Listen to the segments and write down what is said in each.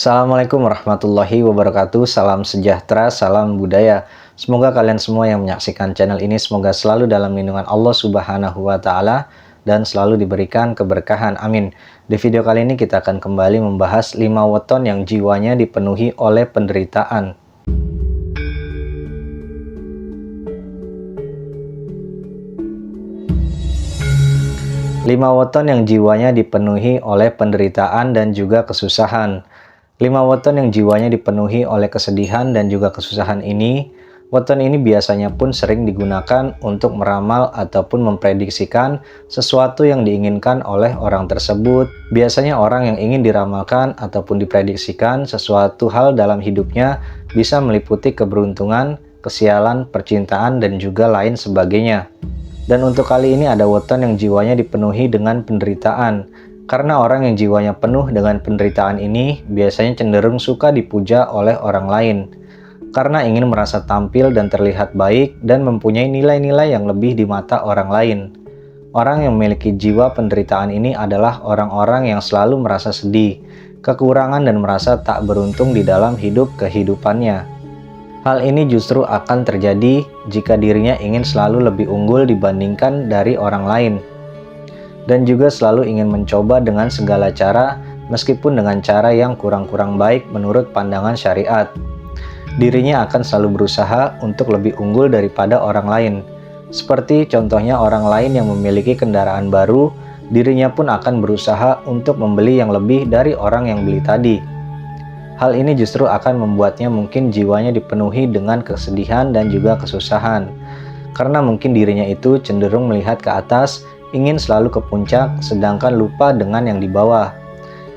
Assalamualaikum warahmatullahi wabarakatuh. Salam sejahtera, salam budaya. Semoga kalian semua yang menyaksikan channel ini semoga selalu dalam lindungan Allah Subhanahu wa taala dan selalu diberikan keberkahan. Amin. Di video kali ini kita akan kembali membahas 5 weton yang jiwanya dipenuhi oleh penderitaan. 5 weton yang jiwanya dipenuhi oleh penderitaan dan juga kesusahan. 5 weton yang jiwanya dipenuhi oleh kesedihan dan juga kesusahan ini, weton ini biasanya pun sering digunakan untuk meramal ataupun memprediksikan sesuatu yang diinginkan oleh orang tersebut. Biasanya orang yang ingin diramalkan ataupun diprediksikan sesuatu hal dalam hidupnya bisa meliputi keberuntungan, kesialan, percintaan, dan juga lain sebagainya. Dan untuk kali ini ada weton yang jiwanya dipenuhi dengan penderitaan. Karena orang yang jiwanya penuh dengan penderitaan ini biasanya cenderung suka dipuja oleh orang lain. Karena ingin merasa tampil dan terlihat baik dan mempunyai nilai-nilai yang lebih di mata orang lain. Orang yang memiliki jiwa penderitaan ini adalah orang-orang yang selalu merasa sedih, kekurangan, dan merasa tak beruntung di dalam hidup kehidupannya. Hal ini justru akan terjadi jika dirinya ingin selalu lebih unggul dibandingkan dari orang lain. Dan juga selalu ingin mencoba dengan segala cara, meskipun dengan cara yang kurang-kurang baik menurut pandangan syariat. Dirinya akan selalu berusaha untuk lebih unggul daripada orang lain. Seperti contohnya orang lain yang memiliki kendaraan baru, dirinya pun akan berusaha untuk membeli yang lebih dari orang yang beli tadi. Hal ini justru akan membuatnya mungkin jiwanya dipenuhi dengan kesedihan dan juga kesusahan. Karena mungkin dirinya itu cenderung melihat ke atas, ingin selalu ke puncak, sedangkan lupa dengan yang di bawah,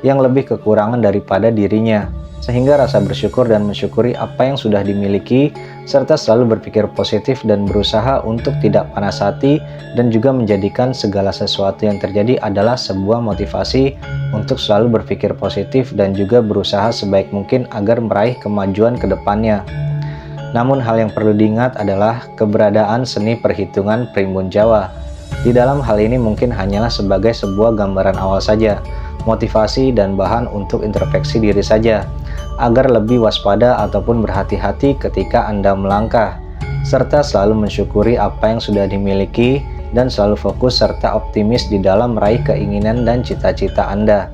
yang lebih kekurangan daripada dirinya. Sehingga rasa bersyukur dan mensyukuri apa yang sudah dimiliki, serta selalu berpikir positif dan berusaha untuk tidak panas hati, dan juga menjadikan segala sesuatu yang terjadi adalah sebuah motivasi untuk selalu berpikir positif dan juga berusaha sebaik mungkin agar meraih kemajuan ke depannya. Namun hal yang perlu diingat adalah keberadaan seni perhitungan primbon Jawa. Di dalam hal ini mungkin hanyalah sebagai sebuah gambaran awal saja, motivasi dan bahan untuk introspeksi diri saja, agar lebih waspada ataupun berhati-hati ketika Anda melangkah, serta selalu mensyukuri apa yang sudah dimiliki dan selalu fokus serta optimis di dalam meraih keinginan dan cita-cita Anda.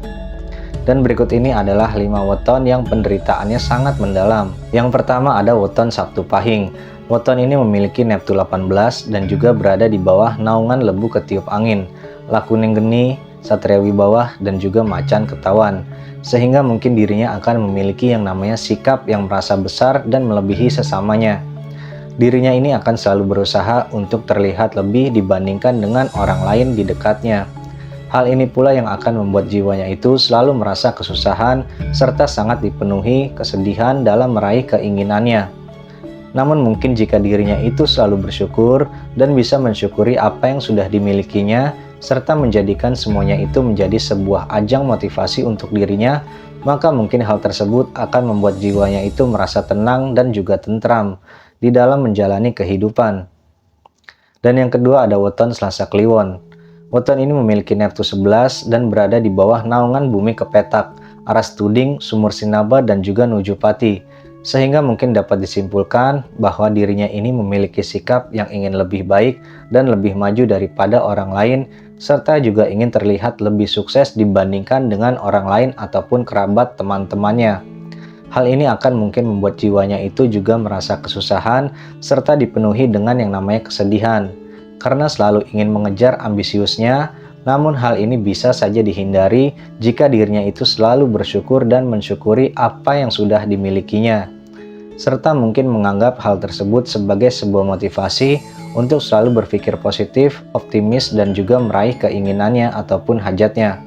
Dan berikut ini adalah 5 weton yang penderitaannya sangat mendalam. Yang pertama ada weton Sabtu Pahing. Weton ini memiliki neptu 18 dan juga berada di bawah naungan Lembu Ketiup Angin, Lakuning Geni, Satria Wibawah, dan juga Macan Ketawan. Sehingga mungkin dirinya akan memiliki yang namanya sikap yang merasa besar dan melebihi sesamanya. Dirinya ini akan selalu berusaha untuk terlihat lebih dibandingkan dengan orang lain di dekatnya. Hal ini pula yang akan membuat jiwanya itu selalu merasa kesusahan serta sangat dipenuhi kesedihan dalam meraih keinginannya. Namun mungkin jika dirinya itu selalu bersyukur dan bisa mensyukuri apa yang sudah dimilikinya, serta menjadikan semuanya itu menjadi sebuah ajang motivasi untuk dirinya, maka mungkin hal tersebut akan membuat jiwanya itu merasa tenang dan juga tentram di dalam menjalani kehidupan. Dan yang kedua ada weton Selasa Kliwon. Weton ini memiliki neptu 11 dan berada di bawah naungan Bumi Kepetak, Aras Tuding, Sumur Sinaba, dan juga Nujupati. Sehingga mungkin dapat disimpulkan bahwa dirinya ini memiliki sikap yang ingin lebih baik dan lebih maju daripada orang lain, serta juga ingin terlihat lebih sukses dibandingkan dengan orang lain ataupun kerabat teman-temannya. Hal ini akan mungkin membuat jiwanya itu juga merasa kesusahan serta dipenuhi dengan yang namanya kesedihan, karena selalu ingin mengejar ambisiusnya. Namun hal ini bisa saja dihindari jika dirinya itu selalu bersyukur dan mensyukuri apa yang sudah dimilikinya, serta mungkin menganggap hal tersebut sebagai sebuah motivasi untuk selalu berpikir positif, optimis, dan juga meraih keinginannya ataupun hajatnya.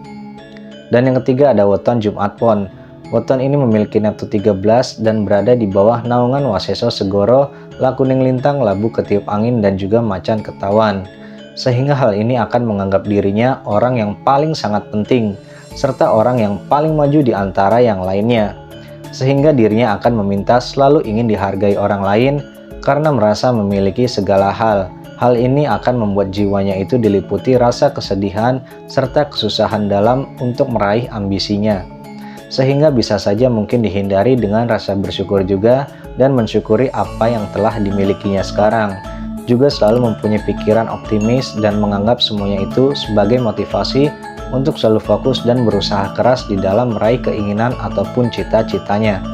Dan yang ketiga ada weton Jumat Pon. Weton ini memiliki neptu 13 dan berada di bawah naungan Waseso Segoro, Lakuning Lintang, Labu Ketiup Angin, dan juga Macan Ketawan. Sehingga hal ini akan menganggap dirinya orang yang paling sangat penting, serta orang yang paling maju di antara yang lainnya. Sehingga dirinya akan meminta selalu ingin dihargai orang lain karena merasa memiliki segala hal. Hal ini akan membuat jiwanya itu diliputi rasa kesedihan serta kesusahan dalam untuk meraih ambisinya. sehingga bisa saja mungkin dihindari dengan rasa bersyukur juga dan mensyukuri apa yang telah dimilikinya sekarang. Juga selalu mempunyai pikiran optimis dan menganggap semuanya itu sebagai motivasi untuk selalu fokus dan berusaha keras di dalam meraih keinginan ataupun cita-citanya.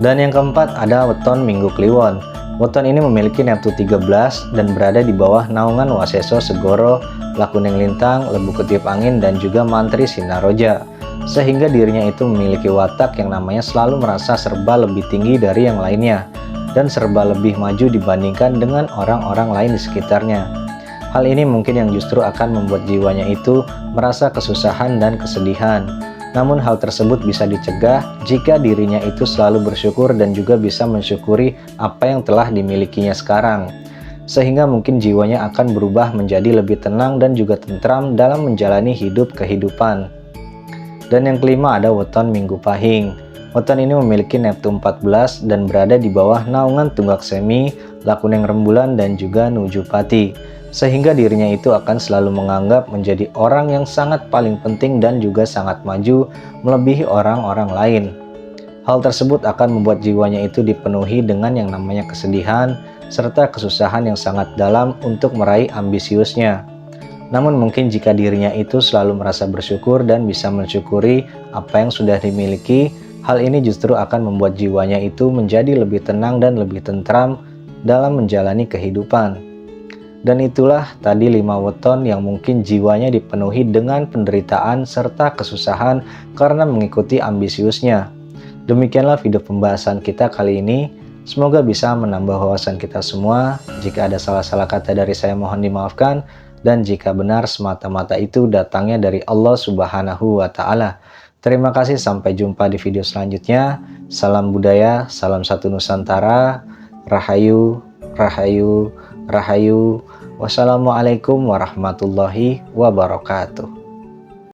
Dan yang keempat ada weton Minggu Kliwon. Weton ini memiliki Neptu 13 dan berada di bawah naungan Waseso Segoro, Lakuning Lintang, Lebu Ketiup Angin, dan juga Mantri Sinaroja. Sehingga dirinya itu memiliki watak yang namanya selalu merasa serba lebih tinggi dari yang lainnya dan serba lebih maju dibandingkan dengan orang-orang lain di sekitarnya. Hal ini mungkin yang justru akan membuat jiwanya itu merasa kesusahan dan kesedihan. Namun hal tersebut bisa dicegah jika dirinya itu selalu bersyukur dan juga bisa mensyukuri apa yang telah dimilikinya sekarang. Sehingga mungkin jiwanya akan berubah menjadi lebih tenang dan juga tentram dalam menjalani hidup kehidupan. Dan yang kelima ada weton Minggu Pahing. Weton ini memiliki Neptu 14 dan berada di bawah naungan Tunggak Semi, Lakuning Rembulan, dan juga Nujupati. Sehingga dirinya itu akan selalu menganggap menjadi orang yang sangat paling penting dan juga sangat maju melebihi orang-orang lain. Hal tersebut akan membuat jiwanya itu dipenuhi dengan yang namanya kesedihan serta kesusahan yang sangat dalam untuk meraih ambisiusnya. Namun mungkin jika dirinya itu selalu merasa bersyukur dan bisa mensyukuri apa yang sudah dimiliki, hal ini justru akan membuat jiwanya itu menjadi lebih tenang dan lebih tentram dalam menjalani kehidupan. Dan itulah tadi 5 weton yang mungkin jiwanya dipenuhi dengan penderitaan serta kesusahan karena mengikuti ambisiusnya. Demikianlah video pembahasan kita kali ini. Semoga bisa menambah wawasan kita semua. Jika ada salah-salah kata dari saya mohon dimaafkan. Dan jika benar semata-mata itu datangnya dari Allah Subhanahu wa Ta'ala. Terima kasih, sampai jumpa di video selanjutnya. Salam budaya, salam satu Nusantara. Rahayu, rahayu, rahayu. Wassalamualaikum warahmatullahi wabarakatuh.